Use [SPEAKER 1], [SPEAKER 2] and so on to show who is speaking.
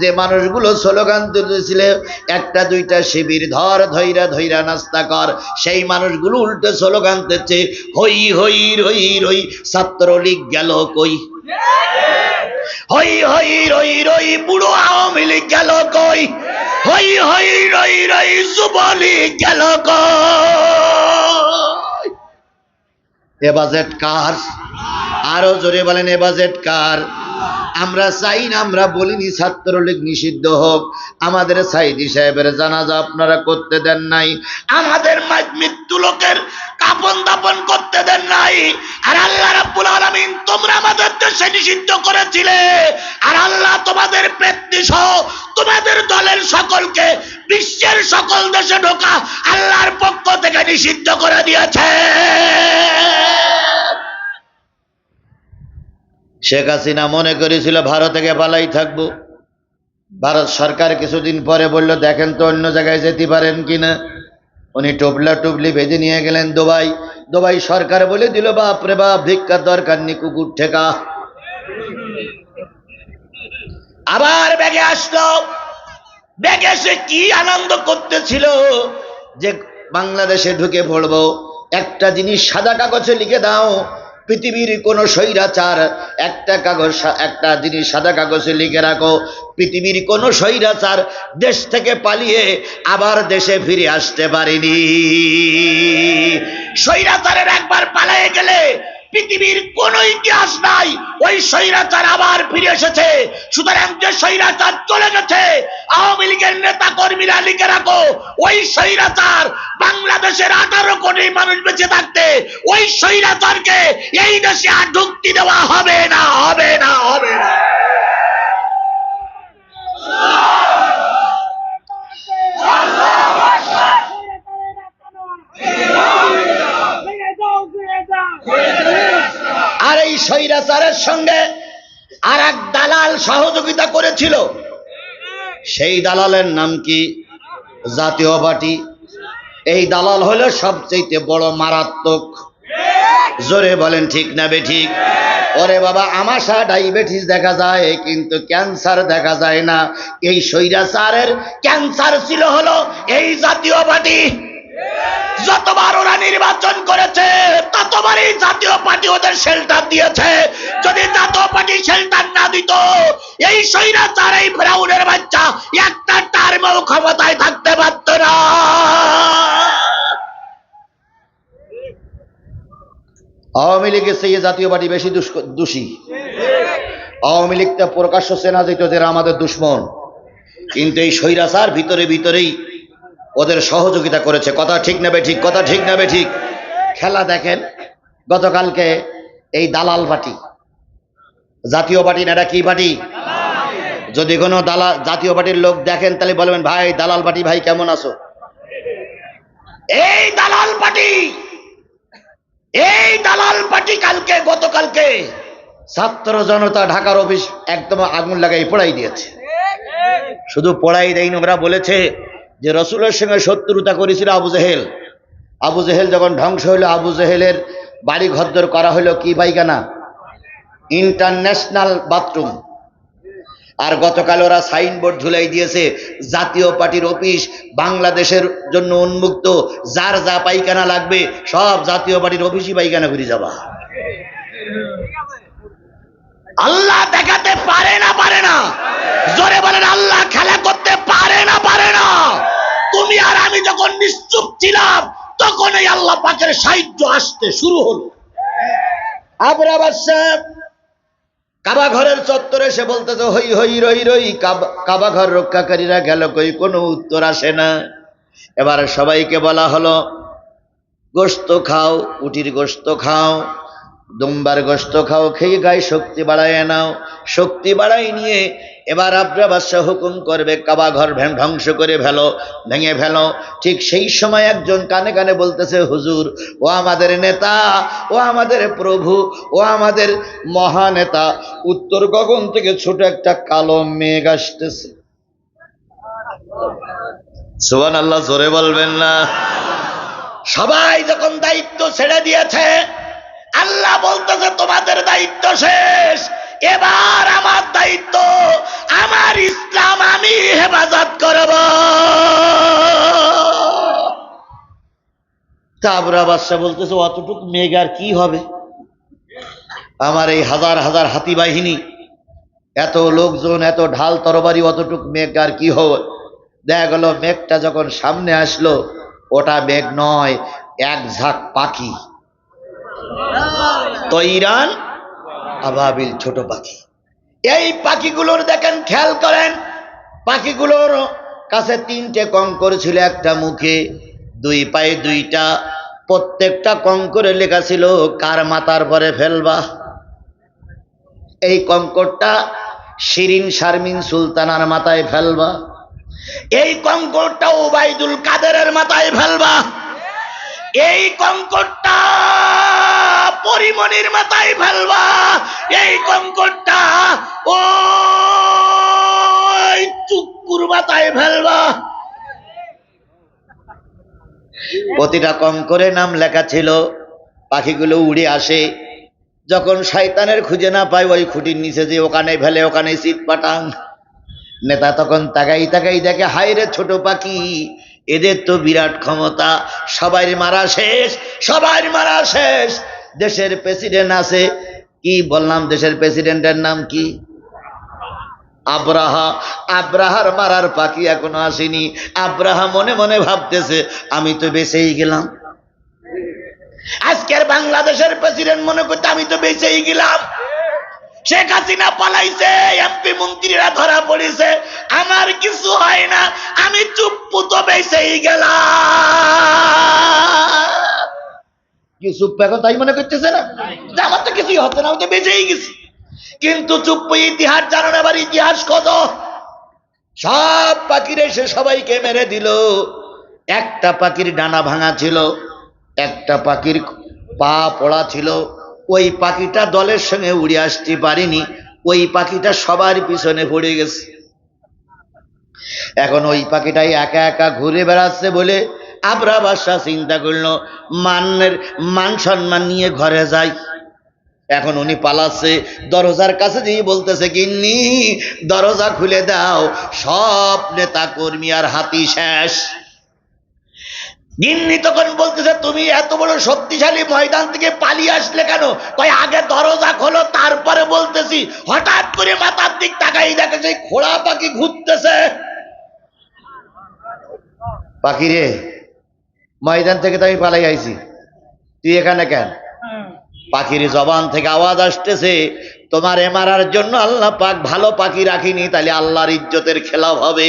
[SPEAKER 1] যে মানুষগুলো স্লোগান তুলেছিল একটা দুইটা শিবির ধর ধৈরা ধৈরা নাস্তা কর, সেই মানুষগুলো উল্টো স্লোগান দিচ্ছে হই হই রই রই ছাত্রলীগ গেল কই, হই হই রই রই বুড়ো আওয়ামী লীগ গেল কই, হই হই রই রই যুবলীগ গেল কই। এ বাজেট কার? আরো জোরে বলেন এ বাজেট কার? আমরা চাই না, আমরা বলিনি ছাত্রলীগ নিষিদ্ধ হোক, আমাদের সাইদি সাহেবের জানাজা আপনারা করতে দেন নাই, আমাদের মৃত্যু লোকের কাফন দাফন করতে দেন নাই, আর আল্লাহ রাব্বুল আলামিন তোমরা আমাদের দেশে নিষিদ্ধ করেছিলে, আর আল্লাহ তোমাদের পেত্নী সহ তোমাদের দলের সকলকে বিশ্বের সকল দেশে ঢোকা আল্লাহর পক্ষ থেকে নিষিদ্ধ করে দিয়েছে। শেখ হাসিনা মনে করেছিল ভারত থেকে পালাই থাকবো, ভারত সরকার কিছুদিন পরে বলল দেখেন তো অন্য জায়গায় যেতে পারেন কিনা, উনি টুবলা টুবলি বেঁধে নিয়ে গেলেন দুবাই, দুবাই সরকার বলে দিল বাপরে বাপ ভিক্ষার দরকার নি, কুকুর ঠেকা। আবার ব্যাগে আসলো, ব্যাগে এসে কি আনন্দ করতেছিল যে বাংলাদেশে ঢুকে পড়বো, একটা জিনিস সাদা কাগজে লিখে দাও, পৃথিবীর কোন স্বৈরাচার, একটা কাগজ একটা জিনিস সাদা কাগজে লিখে রাখো, পৃথিবীর কোন স্বৈরাচার দেশ থেকে পালিয়ে আবার দেশে ফিরে আসতে পারেনি। স্বৈরাচারের একবার পালিয়ে গেলে পৃথিবীর কোন ইতিহাস নাই ওই স্বৈরাচার আবার ফিরে এসেছে। সুতরাং যে স্বৈরাচার চলে গেছে, আওয়ামী লীগের নেতা কর্মীরা লিখে রাখো, ওই স্বৈরাচার বাংলাদেশের 18 কোটি মানুষ বেঁচে থাকতে ওই স্বৈরাচারকে এই দেশে আর ঢুকতে দেওয়া হবে না, হবে না, হবে না। আর এই স্বৈরাচারের সঙ্গে আর এক দালাল সহযোগিতা করেছিল, সেই দালালের নাম কি? জাতীয় পার্টি। এই দালাল হলো সবচেয়ে বড় মারাত্মক। জোরে বলেন ঠিক না বেঠিক? ওরে বাবা, আমাশা ডায়াবেটিস দেখা যায় কিন্তু ক্যান্সার দেখা যায় না। এই স্বৈরাচারের ক্যান্সার ছিল হলো এই জাতীয় পার্টি। যতবার ওরা নির্বাচন করেছে ততবারই জাতীয় পার্টি ওদের শেল্টার দিয়েছে। যদি জাতীয় পার্টি শেল্টার না দিত, এই স্বৈরাচার, এই ফেরাউনের বাচ্চা একটা টার্মেও ক্ষমতায় থাকতে পারত না। আওয়ামী লীগের চেয়ে জাতীয় পার্টি বেশি দোষী। আওয়ামী লীগটা প্রকাশ্য চেনা যেত যে আমাদের দুশ্মন, কিন্তু এই স্বৈরাচার ভিতরে ভিতরেই ওদের সহযোগিতা করেছে। কথা ঠিক না বেঠিক? কথা ঠিক না বেঠিক? খেলা দেখেন, গতকালকে এই দালাল পার্টি, জাতীয় পার্টি না, এটা কি পার্টি? যদি কোনো দালাল জাতীয় পার্টির লোক দেখেন তাহলে বলবেন ভাই দালাল পার্টি ভাই কেমন আছো? এই দালাল পার্টি, এই দালাল পার্টি কালকে গতকালকে ছাত্র জনতা ঢাকার অফিস একদম আগুন লাগাই পোড়াই দিয়েছে। শুধু পোড়াই দেয়নি, ওরা বলেছে যে রসুলের সঙ্গে শত্রুতা করেছিল আবু জেহেল। আবু জেহেল যখন ধ্বংস হইল, আবু জেহেলের বাড়ি ঘরদর করা হলো কি পায়খানা? International bathroom. আর গতকাল ওরা সাইনবোর্ড ঝুলাই দিয়েছে জাতীয় পার্টির অফিস বাংলাদেশের জন্য উন্মুক্ত, যার যা পায়খানা লাগবে সব জাতীয় পার্টির অফিসই পায়খানা ঘুরে যাবা। আল্লাহ দেখাতে পারে না, পারে না? জোরে বলেন আল্লাহ খেলা করতে পারে না, পারে না? তুমি আর আমি যখন নিশ্চুপ ছিলাম তখন এই আল্লাহ পাকের সাহায্য আসতে শুরু হলো। আবরা বাদশা কাবা ঘরের চত্বরে এসে বলতেছে হই হই রই রই, কাবা ঘর রক্ষাকারীরা গেল কই, কোনো উত্তর আসে না। এবার সবাইকে বলা হলো গোশত খাও, উটির গোশত খাও, দুম্বার গোশত খাও, খেয়ে গায়ে শক্তি বাড়ায় নাও। শক্তি বাড়াই নিয়ে এবার আবরা বাদশা হুকুম করবে কাবা ঘর ধ্বংস করে ফেলো, ভেঙে ফেলো। ঠিক সেই সময় একজন কানে কানে বলতেছে হুজুর, ও আমাদের নেতা, ও আমাদের প্রভু, ও আমাদের মহানেতা, উত্তর গগন থেকে ছোট একটা কালো মেঘ আসতেছে। সুবহানাল্লাহ, জোরে বলবেন না? সবাই যখন দায়িত্ব ছেড়ে দিয়েছে, আল্লাহ বলতেছে তোমাদের দায়িত্ব শেষ, এবার আমার দায়িত্ব, আমার ইসলাম আমি হেফাজত করব। তারপরে বাদশা বলতেছে অতটুক মেঘ আর কি হবে, আমার এই হাজার হাজার হাতি বাহিনী, এত লোকজন, এত ঢাল তরবারি, অতটুক মেঘ আর কি হবে। দেখা গেল মেঘটা যখন সামনে আসলো, ওটা মেঘ নয়, এক ঝাঁক পাখি, তৈরান আবাবিল, ছোট পাখি। এই পাখিগুলোর দেখেন, খেয়াল করেন, পাখিগুলোর কাছে তিনটে কঙ্কর ছিল, একটা মুখে, দুই পায়ে দুইটা, প্রত্যেকটা কঙ্করে লেখা ছিল কার মাথার পরে ফেলবা। এই কঙ্করটা শিরিন শারমিন সুলতানার মাথায় ফেলবা, এই কঙ্করটা ওবাইদুল কাদেরের মাথায় ফেলবা, এই কঙ্করটা পরিমণির মাথায় ফেলবা, এই কঙ্করটা ও চুক্কুর মাথায় ফেলবা। প্রতিটা কঙ্করের নাম লেখা ছিল। পাখিগুলো উড়ে আসে, যখন শয়তানের খুঁজে না পায় ওই খুঁটির নিচে যে ওখানে ফেলে, ওখানে শীত পাঠান। নেতা তখন তাকাই তাকাই দেখে, হায় রে ছোট পাখি, এদের তো বিরাট ক্ষমতা, সবাই মারা শেষ, সবাই মারা শেষ। দেশের প্রেসিডেন্ট আছে, কি বললাম, দেশের প্রেসিডেন্টের নাম কি? আব্রাহা। আব্রাহার মারার পাখি এখনো আসেনি। আব্রাহা মনে মনে ভাবতেছে আমি তো বেঁচেই গেলাম। আজকের বাংলাদেশের প্রেসিডেন্ট মনে করতে আমি তো বেঁচেই গেলাম। শেখ হাসিনা পালাইছে, এমপি মন্ত্রীরা ধরা পড়েছে, আমার কিছু হয় না, আমি চুপ্পু তো বেঁচেই গেলাম। কি চুপ্পু এখন তাই মনে করতেছে না, আমার তো কিছুই হচ্ছে না, আমি তো বেঁচেই গেছি। কিন্তু চুপ্পু ইতিহাস জানো না, আবার ইতিহাস কত, সব পাখির এসে সবাইকে মেরে দিল। একটা পাখির ডানা ভাঙা ছিল, একটা পাখির পা পড়া ছিল, ওই পাখিটা দলের সঙ্গে উড়ে আসতে পারেনি, ওই পাখিটা সবার পিছনে পড়ে গেছে। এখন ওই পাখিটাই একা একা ঘুরে বেড়াচ্ছে বলে আবরা বাদশা চিন্তা করলো মান সম্মান নিয়ে ঘরে যাই। এখন উনি পালাচ্ছে, দরজার কাছে দিয়ে বলতেছে গিন্নি দরজা খুলে দাও, সব নেতা কর্মী আর হাতি শেষ। গিন্নি তখন বলতেছে তুমি এত বড় শক্তিশালী ময়দান থেকে পালিয়ে আসলে কেন? কয় আগে দরজা খোলো তারপরে বলতেছি। হঠাৎ করে মাথার দিক তাকাই দেখে সেই খোড়া পাখি ঘুরতেছে। পাখি রে, ময়দান থেকে তো আমি পালাই আইছি, তুই এখানে কেন? পাখির জবান থেকে আওয়াজ আসতেছে তোমারে মারার জন্য আল্লাহ পাক ভালো পাখি রাখিনি, তাহলে আল্লাহর ইজ্জতের খেলাফ হবে।